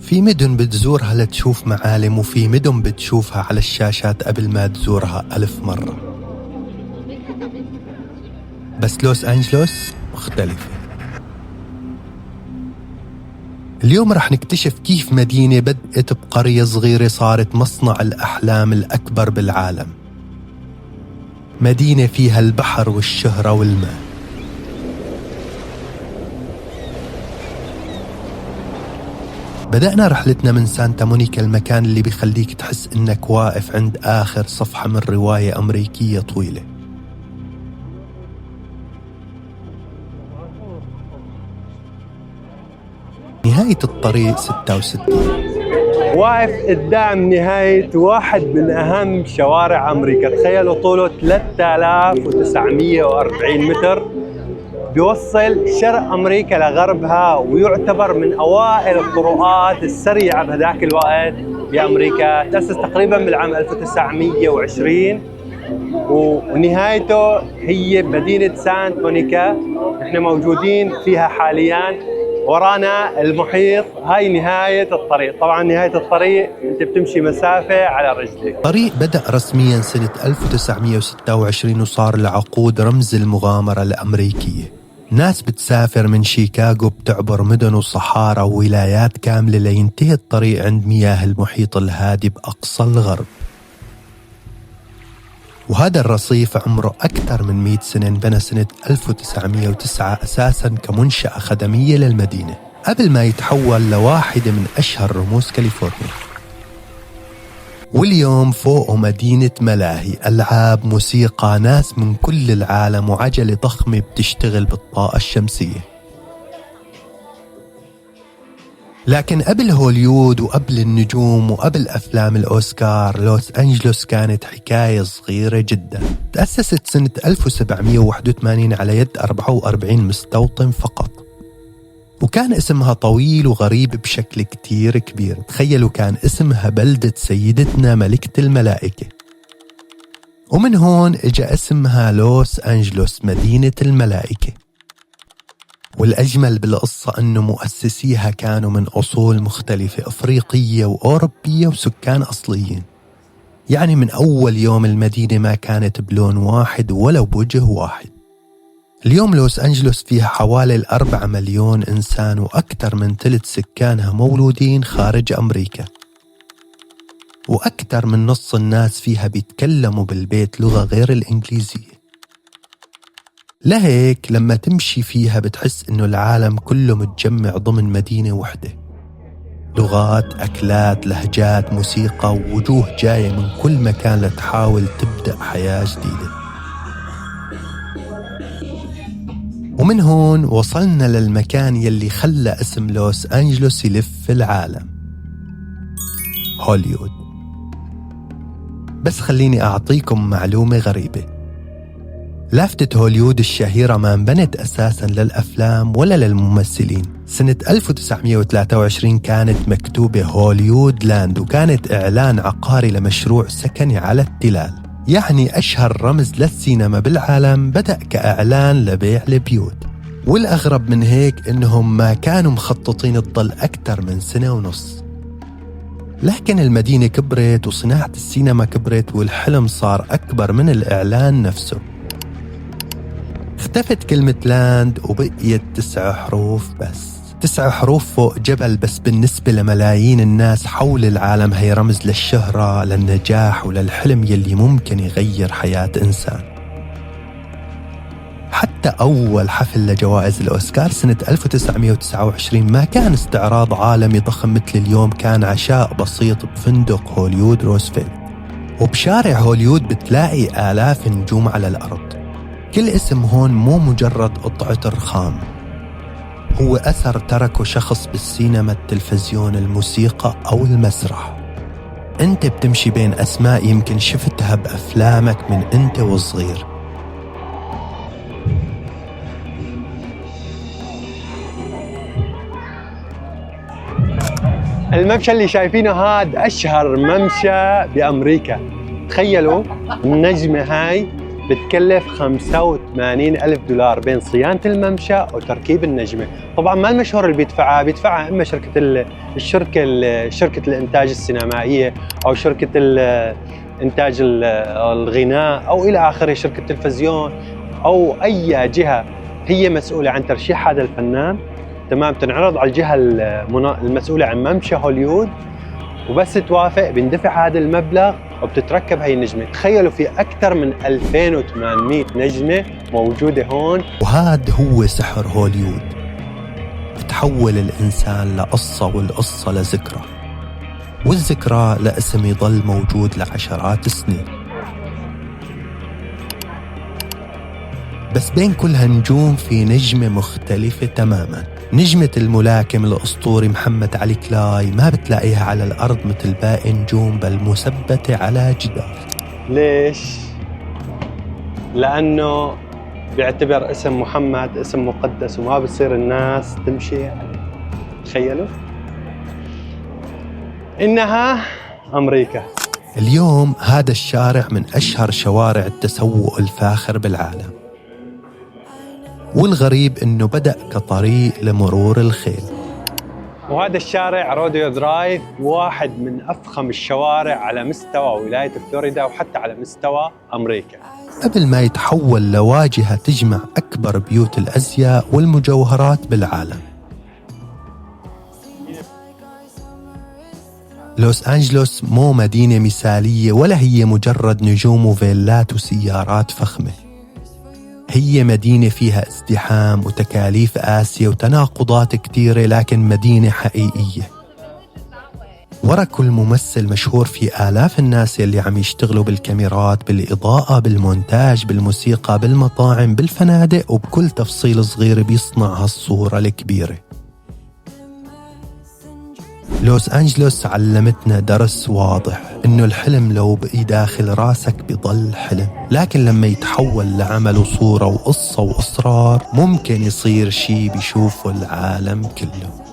في مدن بتزورها لتشوف معالم، وفي مدن بتشوفها على الشاشات قبل ما تزورها 1000 مرة. بس لوس أنجلوس مختلفة. اليوم رح نكتشف كيف مدينة بدأت بقرية صغيرة صارت مصنع الأحلام الأكبر بالعالم. مدينة فيها البحر والشهرة والماء. بدأنا رحلتنا من سانتا مونيكا، المكان اللي بيخليك تحس إنك واقف عند آخر صفحة من رواية أمريكية طويلة. نهاية الطريق 66. واقف قدام نهاية واحد من أهم شوارع أمريكا. تخيلوا طوله 3940 متر، بيوصل شرق أمريكا لغربها، ويعتبر من أوائل الطرقات السريعة بهذاك الوقت بأمريكا. تأسس تقريبا بالعام 1920، ونهايته هي مدينة سانت مونيكا. نحن موجودين فيها حاليا. ورانا المحيط. هاي نهاية الطريق. طبعا نهاية الطريق انت بتمشي مسافة على رجلك. الطريق بدأ رسميا سنة 1926 وصار العقود رمز المغامرة الأمريكية. ناس بتسافر من شيكاغو، بتعبر مدن وصحارى وولايات كاملة لينتهي الطريق عند مياه المحيط الهادي بأقصى الغرب. وهذا الرصيف عمره أكثر من 100 سنة، انبنى سنة 1909 أساساً كمنشأة خدمية للمدينة قبل ما يتحول لواحدة من أشهر رموز كاليفورنيا. واليوم فوقه مدينة ملاهي، ألعاب، موسيقى، ناس من كل العالم، وعجلة ضخمة بتشتغل بالطاقة الشمسية. لكن قبل هوليود وقبل النجوم وقبل أفلام الأوسكار، لوس أنجلوس كانت حكاية صغيرة جدا. تأسست سنة 1781 على يد 44 مستوطن فقط، وكان اسمها طويل وغريب بشكل كتير كبير. تخيلوا كان اسمها بلدة سيدتنا ملكة الملائكة، ومن هون اجا اسمها لوس أنجلوس، مدينة الملائكة. والأجمل بالقصة أنه مؤسسيها كانوا من أصول مختلفة، أفريقية وأوروبية وسكان أصليين. يعني من أول يوم المدينة ما كانت بلون واحد ولا بوجه واحد. اليوم لوس أنجلوس فيها حوالي 4 مليون إنسان، وأكثر من ثلث سكانها مولودين خارج أمريكا، وأكثر من نص الناس فيها بيتكلموا بالبيت لغة غير الإنجليزية. لهيك لما تمشي فيها بتحس إنه العالم كله متجمع ضمن مدينة وحدة. لغات، أكلات، لهجات، موسيقى، ووجوه جاية من كل مكان لتحاول تبدأ حياة جديدة. ومن هون وصلنا للمكان يلي خلى اسم لوس أنجلوس يلف في العالم، هوليوود. بس خليني أعطيكم معلومة غريبة. لافتة هوليوود الشهيرة ما انبنت أساساً للأفلام ولا للممثلين. سنة 1923 كانت مكتوبة هوليوود لاند، وكانت إعلان عقاري لمشروع سكني على التلال. يعني أشهر رمز للسينما بالعالم بدأ كإعلان لبيع البيوت. والأغرب من هيك إنهم ما كانوا مخططين تضل أكثر من 1.5 سنة. لكن المدينة كبرت وصناعة السينما كبرت، والحلم صار أكبر من الإعلان نفسه. اختفت كلمة لاند وبقيت 9 حروف بس. 9 حروف فوق جبل، بس بالنسبة لملايين الناس حول العالم هي رمز للشهرة، للنجاح، وللحلم يلي ممكن يغير حياة إنسان. حتى أول حفل لجوائز الأوسكار سنة 1929 ما كان استعراض عالمي ضخم مثل اليوم، كان عشاء بسيط بفندق هوليود روزفلت. وبشارع هوليود بتلاقي آلاف نجوم على الأرض. كل اسم هون مو مجرد قطعة رخام، هو أثر تركه شخص بالسينما، التلفزيون، الموسيقى أو المسرح. أنت بتمشي بين أسماء يمكن شفتها بأفلامك من أنت وصغير. الممشى اللي شايفينه هاد أشهر ممشى بأمريكا. تخيلوا النجمة هاي بتكلف 85 ألف دولار بين صيانة الممشى وتركيب النجمة. طبعا ما المشهور اللي بيدفعها إما شركة الإنتاج السينمائية أو شركة إنتاج الغناء أو إلى آخره، شركة التلفزيون أو أي جهة هي مسؤولة عن ترشيح هذا الفنان. تمام، تنعرض على الجهة المسؤولة عن ممشى هوليوود، وبس توافق بيندفع هذا المبلغ وبتتركب هاي النجمة. تخيلوا في أكثر من 2800 نجمة موجودة هون. وهذا هو سحر هوليوود، بتحول الإنسان لقصة والقصة لذكرى، والذكرى لاسم يضل موجود لعشرات السنين. بس بين كل هالنجوم في نجمة مختلفة تماماً. نجمة الملاكم الأسطوري محمد علي كلاي ما بتلاقيها على الأرض مثل باقي النجوم، بل مثبتة على جدار. ليش؟ لأنه بيعتبر اسم محمد اسم مقدس وما بصير الناس تمشي عليه. تخيلوا؟ إنها أمريكا. اليوم هذا الشارع من أشهر شوارع التسوق الفاخر بالعالم، والغريب إنه بدأ كطريق لمرور الخيل. وهذا الشارع روديو درايف واحد من أفخم الشوارع على مستوى ولاية فلوريدا وحتى على مستوى أمريكا، قبل ما يتحول لواجهة تجمع أكبر بيوت الأزياء والمجوهرات بالعالم. لوس أنجلوس مو مدينة مثالية ولا هي مجرد نجوم وفيلات وسيارات فخمة، هي مدينة فيها ازدحام وتكاليف قاسية وتناقضات كتيرة، لكن مدينة حقيقية. ورا كل ممثل مشهور في آلاف الناس اللي عم يشتغلوا بالكاميرات، بالإضاءة، بالمونتاج، بالموسيقى، بالمطاعم، بالفنادق، وبكل تفصيل صغير بيصنع هالصورة الكبيرة. لوس أنجلوس علمتنا درس واضح، إنه الحلم لو بقي داخل راسك بيضل حلم، لكن لما يتحول لعمل وصورة وقصة وإصرار ممكن يصير شي بيشوفه العالم كله.